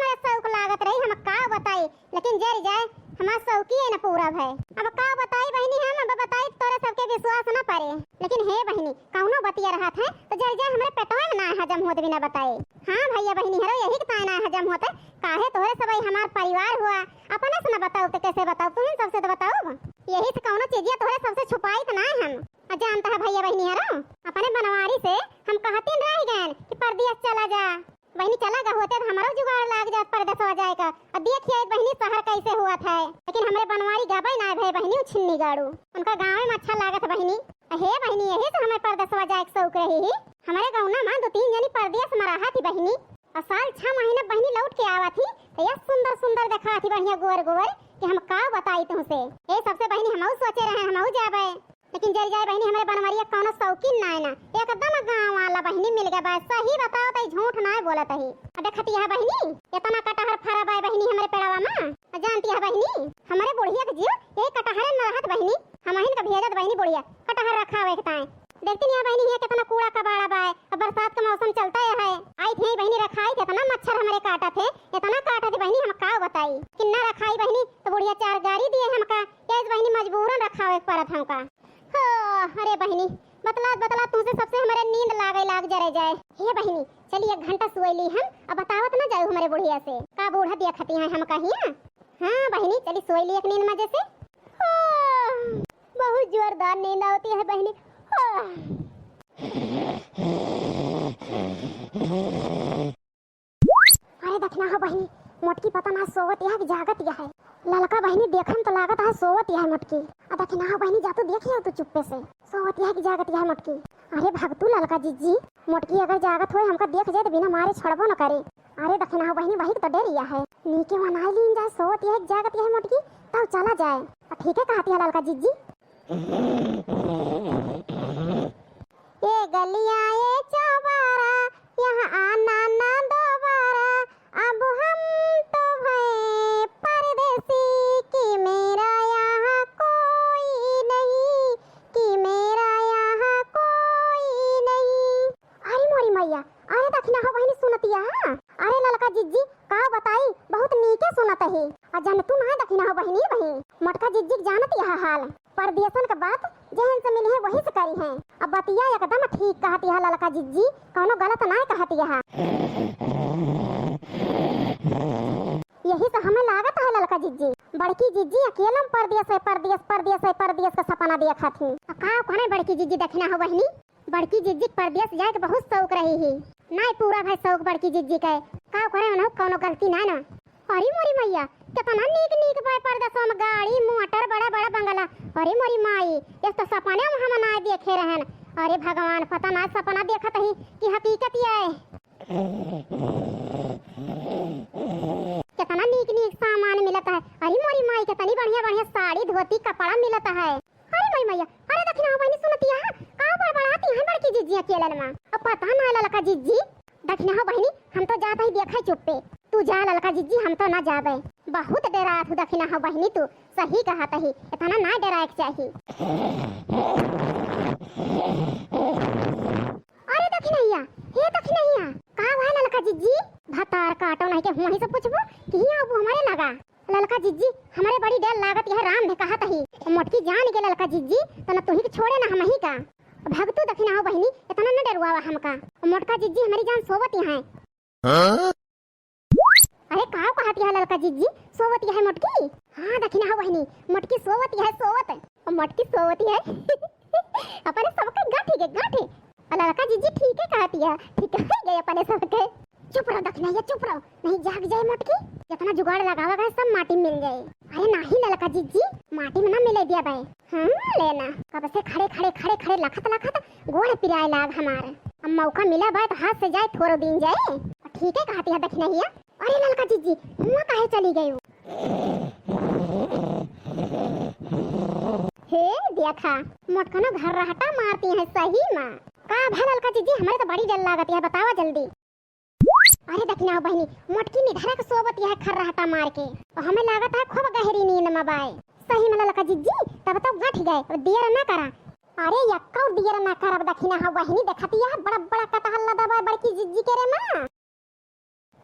हमारे शौक लागत रही हम का बताई, लेकिन जर जाए हमार शौकी है ना पूरा है। अब का बताई बहनी, हम अब बताई तोरे सबके विश्वास न पारे, लेकिन हे बहनी कौनो बतिया रहा था तो जर जाए हमरे पेटवा में ना हजम होत बिना बताए। हां भैया बहनी हरो यही के ताना हजम होता काहे तोरे सबई हमार परिवार हुआ, अपने से न बताओ तो कैसे बताओ, तुम सबसे तो बताओ। यही से कौनो चीजिया तोरे सबसे छुपाई तो ना हम जानता है भैया बहनी हरो, अपने बनवारी से हम कहती रह गए कि परदेश चला जा। बहनी चला गा होते तो हमारो जुगाड़ लाग जात परदेश हो जाएगा। अब देखिए बहनी शहर कैसे हुआ था, लेकिन हमरे बनवारी गाबई ना भाई बहनी छिन्नी गाड़ू उनका गाँव में अच्छा लागत बहनी। हे बहनी यही से हमें परदेश हो जाए शौक रही। हमारे गाँव में 2-3 जनी परदेश में रहा थी बहनी, और साल 6 महीने बहनी लौट के आवा थी तो यह सुंदर सुंदर देखा थी बढ़िया गोवर गोवर कि हम का बताई तुमसे। ये सबसे बहनी हम सोचे रहे हम जाबे, लेकिन जल जाए बहनी हमारे बनवारिया कौनो शौकीन ना है ना, एकदम गाँव वाला बहनी मिल गया। बस सही बताओ तो झूठ ना बोलत है। अब देखती है बहनी इतना कटहर फरा बा बहनी हमारे पेड़वा में, जानती है बहनी हमारे बुढ़िया के जियो ये कटहर न रहत बहनी, हम हिन का भेजत बहनी बुढ़िया कटहर रखा हुए ताए। देखती नहीं है बहनी ये कितना कूड़ा कबाड़ा बा, अब बरसात का मौसम चलता है। आई थी बहनी रखाई थे इतना मच्छर हमारे काटा थे, इतना काटा थे बहनी हम का बताई किन्ना रखाई बहनी तो बुढ़िया 4 गाड़ी दिए हमका, ये बहनी मजबूरन रखावे परत हमका। अरे बहनी बतला तुमसे सबसे हमारे नींद लाग जरे जाए। हे बहनी चलिए 1 घंटा सोईली हम, अब बतावत ना जाऊ हमारे बुढ़िया से का बूढ़ा देखती है हम कहिए। हाँ बहनी चली सोईली एक नींद मजे से, बहुत जोरदार नींद आती है बहनी। अरे देखना हो बहनी मोटकी पता ना सोवत है कि जागत है। ललका बहनी देखन तो लागत है सोवत है मोटकी, अब देखना हो बहनी जा तो देखिए तो चुप्पे से सोवत है कि जागत है मोटकी। अरे भगतू ललका जीजी मोटकी अगर जागत होए हमका देख जाए तो बिना मारे छड़बो न करे। अरे देखना हो बहनी वही तो डरिया है नीके वनाई लीन जाए सोवत है कि जागत है मोटकी तब चला जाए। ठीक है कहती है ललका जीजी। ये गलियां ये चौबारा यहाँ आना ना दोबारा, अब हम तो भय परदेसी कि मेरा यहाँ कोई नहीं, कि मेरा यहाँ कोई नहीं। अरे मोरी मैया अरे दखना हो बहनी सुनतिया। अरे ललका जिज्जी का बताई बहुत नीके सुनत है, और जान तू ना दखना हो बहनी बहन मोटका जिज्जी जानत यह हाल परदेशन का बात जहन से मिली है वही से करी है। अब बतिया एकदम ठीक कहती है ललका जिज्जी कौनो गलत ना कहती है। यही तो हमें लागत है ललका जिज्जी बड़की जिज्जी अकेले परदेश का सपना देखा थी। का कहने बड़की जिज्जी देखना हो बहनी बड़की जिज्जी परदेश जाए के बहुत शौक रही ही ना पूरा भाई शौक बड़की जिज्जी का का करे ना कौनो गलती ना। अरे मोरी मैया कितना नीक बाय परदेशों में गाड़ी मोटर बड़ा बड़ा बंगला। अरे मोरी माई ये तो सपने में हम ना देखे रहन। अरे भगवान पता ना सपना देखत ही कि हकीकत है। कितना नीक सामान मिलता है। अरे मोरी माई कितनी बढ़िया साड़ी धोती कपड़ा मिलता है। अरे मोरी मैया अरे दखना बहनी सुनती है का बड़बड़ाती है बड़की जिज्जी अकेले में। अब पता ना ललका जिज्जी दखना हो बहनी हम तो जाता ही देखा चुप्पे, तू जा ललका जिज्जी हम तो ना जाबे बहुत डरात हूँ। दखना हो बहनी तू सही कहत ही इतना ना डराए के चाहिए। अरे दखनैया हे दखनैया का भाई ललका जिज्जी भतार काटो नहीं के वहीं से पूछबो कि अब हमारे लगा। ललका जिज्जी हमारे बड़ी डर लागत यह राम ने कहत ही मोटकी जान के ललका जिज्जी तो न तुही के छोड़े ना हम ही का भगतू दखना हो बहनी इतना न डरवावा हमका। मोटका जिज्जी हमारी जान सोवत है। अरे का कहती है ललका जिज्जी सोवत है मोटकी। हाँ दखना हो बहनी मोटकी सोवत है मोटकी सोवत है अपने सबके गाठी ललका जिज्जी ठीक है कहती है ठीक है गए अपने सबके। चुप रहो दखना चुप रहो नहीं जाग जाए मोटकी जितना जुगाड़ लगावा गए सब माटी मिल जाए। अरे नहीं ललका जिज्जी माटी में ना मिले दिया भाई। हाँ लेना कब से खड़े लखत गोड़ पिराए लाग हमारे। अब मौका मिला भाई तो हाथ से जाए थोड़ो दिन जाए। ठीक है कहती है दखना ही। अरे ललका जिज्जी हुआ काहे चली गई। हे देखा मोटका ना घर रहता मारती है सही माँ का भा ललका जिज्जी हमारे तो बड़ी डर लागती है बतावा जल्दी। अरे दखना बहनी मोटकी निधरा के सोवत है खर रहता मार के और हमें लागत है खूब गहरी नींद में बाय सही में ललका जिज्जी तब तो गठ गए देर ना करा। अरे यक्का देर ना कर दखना हो बहनी देखती है बड़ा कटहल लदा बड़की जिज्जी के रे मां।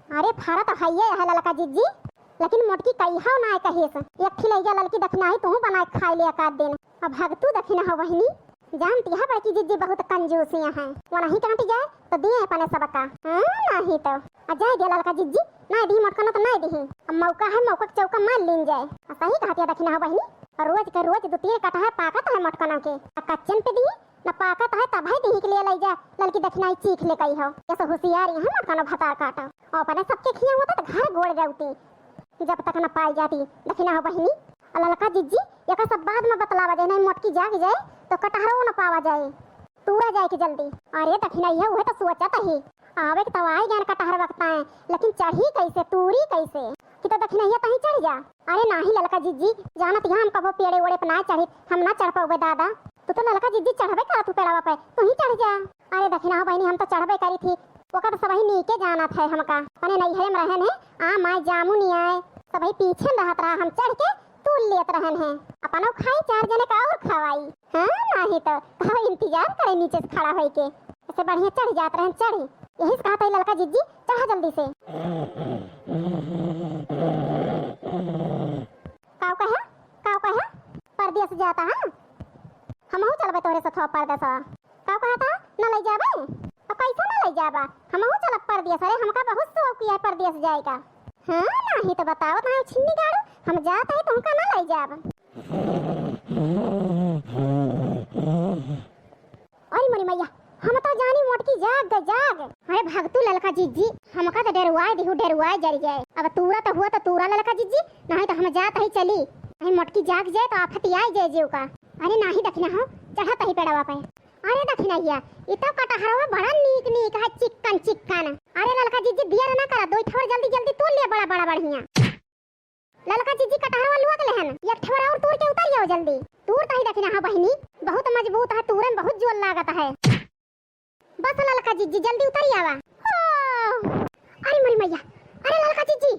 अरे फारा तो हइये है ललका जीजी, लेकिन मोटकी कहियो ना कहिस एक खिले जा ललकी दखना ही तू बना खा लिया का दिन। अब भगतू दखना हो बहिनी, जानती है बड़की जीजी बहुत कंजूसियां हैं, वो नहीं काटी जाए तो दिए अपने सबका। नहीं तो अजय दे ललका जीजी नहीं दी मोटका तो नहीं दी, अब मौका है मौका चौका मार लीन जाए। सही कहती है दखना हो बहिनी, रोज के रोज 2-3 कटहर पाकत है मोटकना के, कच्चन पे दिए न पाकत है तब है दी के लिए ले जा ललकी दखनाई चीख ले कही हो। जैसे होशियार है मोटकना भतार काटा और अपने सबके खिया होता तो घर गोड़ गौती जब तक न पाई जाती दखना हो बहिनी। ललका जीजी एक सब बाद में बतलावा जाए, नहीं मोटकी जाग जाए तो कटहरो न पावा जाए, तूरा जाए कि जल्दी। अरे दखना है वह तो सोचत ही आवे के तवाई ज्ञान कटहर वक्त है, लेकिन चढ़ी कैसे तूरी कैसे कि तो दखना है तही चढ़ जा। अरे नाही ललका जीजी जानत यहाँ हम कबो पेड़े ओड़े पे ना चढ़ी, हम ना चढ़ पाओगे दादा। तो ललका जीजी चढ़बे करा तू पेड़वा पे तू ही चढ़ जा। अरे दखना हो बहिनी हम तो चढ़बे करी थी, ओका तो सबही नीचे जाना था हमका, अने नैहरे में रहन है आ माय जामू नहीं आए सबही पीछे रहत रहा, हम चढ़ के तूल लेत रहन है अपनो खाई 4 जने का और खवाई। नहीं तो कहो इंतजार करे नीचे से खड़ा होई के, ऐसे बढ़िया चढ़ जात रहन चढ़ी। यही से कहता है ललका जीजी चढ़ा जल्दी से। काव कहा परदेस जाता है, हमहू चलबे तोरे से थो परदेस। काव कहा था न ले जाबे, अब कैसे न ले जाबा, हमहू चलब परदेस। अरे हमका बहुत शौक है परदेस जाएगा। नहीं तो बताओ तो छिन्नी गाड़ू हम जात है तुमका न ले जाब। अरे मोरी मैया हम तो जानी मोटकी जाग। अरे भगतू ललका जीजी हमका तो डरवाए जरी जाए। अब तूरा तो हुआ तो तूरा ललका जीजी, नहीं तो हम जात ही चली, नहीं मोटकी जाग जाए तो आफत आई जाए जीव का। अरे नाही दखना हो चढ़त ही पेड़वा पे। अरे दखना हिया इतो कटहरवा बड़ा नीक है चिकन। अरे ललका जीजी दिया ना करा दो ठोर जल्दी तोड़ ले बड़ा बढ़िया। ललका जीजी कटहरवा लुआ के लेहन एक ठोर और तोड़ के उतार जाओ जल्दी। तोड़ तो ही दखना हो बहिनी बहुत मजबूत है, तोड़े में बहुत जोर लागत है। बस ललका जीजी जल्दी उतारी आवा। अरे मोरी मैया अरे ललका जीजी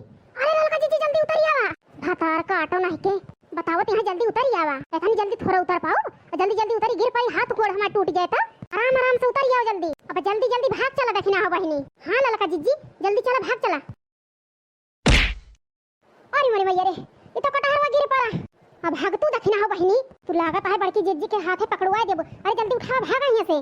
जल्दी उतारी आवा। भतार काटो नहीं के बताओ यहाँ जल्दी उतारी आवा, ऐसा जल्दी थोड़ा उतर पाओ, जल्दी उतारी गिर पाई हाथ गोड़ हमारा टूट जाए तो आराम से उतारी आओ जल्दी। अब जल्दी भाग चला दखना हो बहिनी। हाँ ललका जीजी जल्दी चला भाग चला। अरे मोरी मैया रे ये तो कटहरवा गिर पड़ा। अब भाग तू दखना हो बहिनी, तू लागत है बड़की जीजी के हाथे पकड़वा देबो। अरे जल्दी उठा भागा यहाँ से,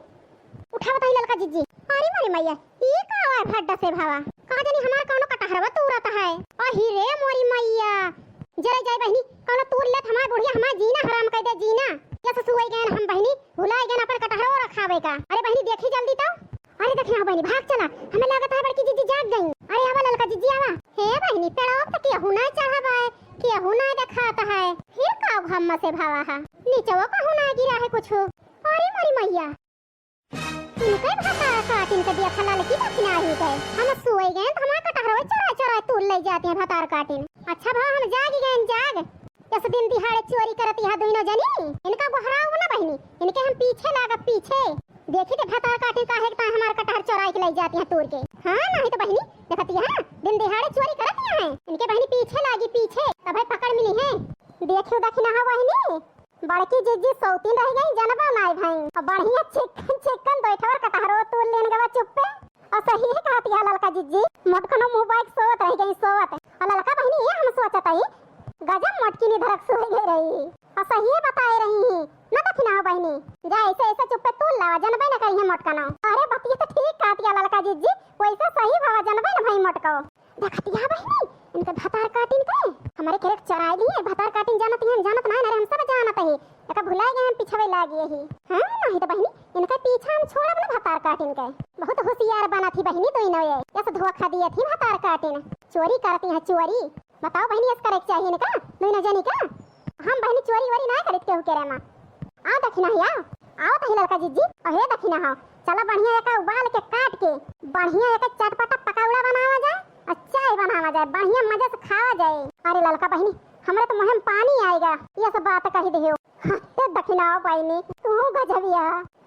उठा बताई ललका जीजी। अरे मोरी मैया ये का है भड्डा से भावा कहा जानी हमारा कौनो कटहरवा तूरत है। अही रे मोरी मैया जरा जाए बहिनी कौनो तूर ले हमार बुढ़िया हमार जीना हराम कर दे जीना। जैसे सुई गए हम बहिनी भुला गए अपन कटहरवा रखावे का। अरे बहिनी देखी जल्दी तो। अरे देखना बहिनी भाग चला, हमें लागत है बड़की जीजी जाग गई। अरे आवा ललका जीजी आवा। हे बहिनी पेड़वा पे केहू ना चढ़ावा है, केहू ना दिखाता है, फिर का हम से भावा है नीचे वो कहू ना गिरा है कुछ। अरे मोरी मैया इनके भाता काट इनके देखा ललकी दखना ही गए हम सोए गए तो हमारा कटहरवा चरा तोड़ ले जाते हैं भतार काटिन। अच्छा भाव हम जाग जैसे दिन दिहाड़े चोरी करती है दोनों जनी इनका गोहराव ना बहिनी, इनके हम पीछे लागत पीछे देखी थे भतार काटिन का है कि हमारा कटहर चोरा के ले जाती है तोड़ के। नहीं तो बहिनी देखती है दिन दिहाड़े चोरी करती है इनके बहिनी पीछे लागी पीछे तब पकड़ मिली है। देखियो दखना हो बहिनी बड़की जीजी सौतीन रह गई जनबा नाय भाई और बढ़िया चिकन बैठवर कटहरो तोड़ लेने के बाद चुप्पे। और सही है कहती है ललका जीजी मोटकनो मुंह बाइक सोवत रह गई सोवत। और ललका बहिनी ये हम सोचत आई गजब मोटकी ने धरक सोई गई रही और सही है बताए रही ना दखना हो बहिनी जा ऐसे चुप्पे तोड़ लावा जनबे न करिए मोटकनो। अरे बतिया तो ठीक कहती है ललका जीजी वैसे सही भावा जनबे न भाई मोटको। देखती है बहिनी इनके भतार काटिन के हमारे केरे चराई लिए भतार काटिन जानत नहीं जानत ना हम सब जानत है एका भुलाए गए हम पिछवे लागी ही। नहीं तो बहिनी इनके पीछे हम छोड़ब ना भतार काटिन के बहुत होशियार बना थी बहिनी तो इनो ये ऐसे धोखा दिए थी भतार काटिन चोरी करती है चोरी। बताओ बहिनी इस करे चाहिए इनका दोनों जनी का हम बहिनी चोरी वोरी ना करत केहू केरे में। आ दखना हिया आओ तो ललका जीजी और हे दखना हो चला बढ़िया एका उबाल के काट के बढ़िया एका चटपटा पकौड़ा बनावा जाए और चाय बनावा जाए बढ़िया मजे से खावा जाए। अरे ललका बहिनी हमरा तो मुंह में पानी आएगा ये सब बात कही दियो। दखना हो बहिनी तू गजबिया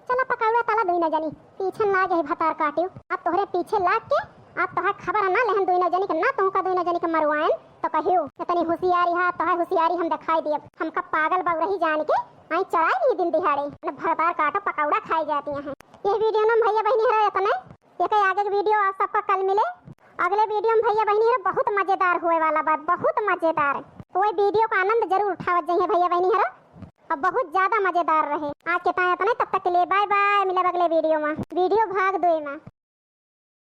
चला पकौड़ा तला दोनों जनी पीछे लागे है भतार काटियो अब तोहरे पीछे लाग के अब तोहर खबर ना लेहन दोनों जनी के ना तुमका दोनों जनी के मरवाएन तो कहियो इतनी होशियारी है तोहर होशियारी हम दिखाई दिए हमका पागल बगरही जान के आई चढ़ाई नहीं दिन दिहाड़े भतार काटो पकौड़ा खाई जाती हैं। ये वीडियो ना भैया बहनी है इतना ये आगे वीडियो आप सबका कल मिले अगले वीडियो में भैया बहनी हरो बहुत मजेदार होए वाला बा, बहुत मजेदार। तो वही वीडियो का आनंद जरूर उठावत जाइए भैया बहनी हरो, अब बहुत ज्यादा मजेदार रहे। आज के ताने तब तक के लिए बाय बाय, मिलब अगले वीडियो में, वीडियो भाग 2 में।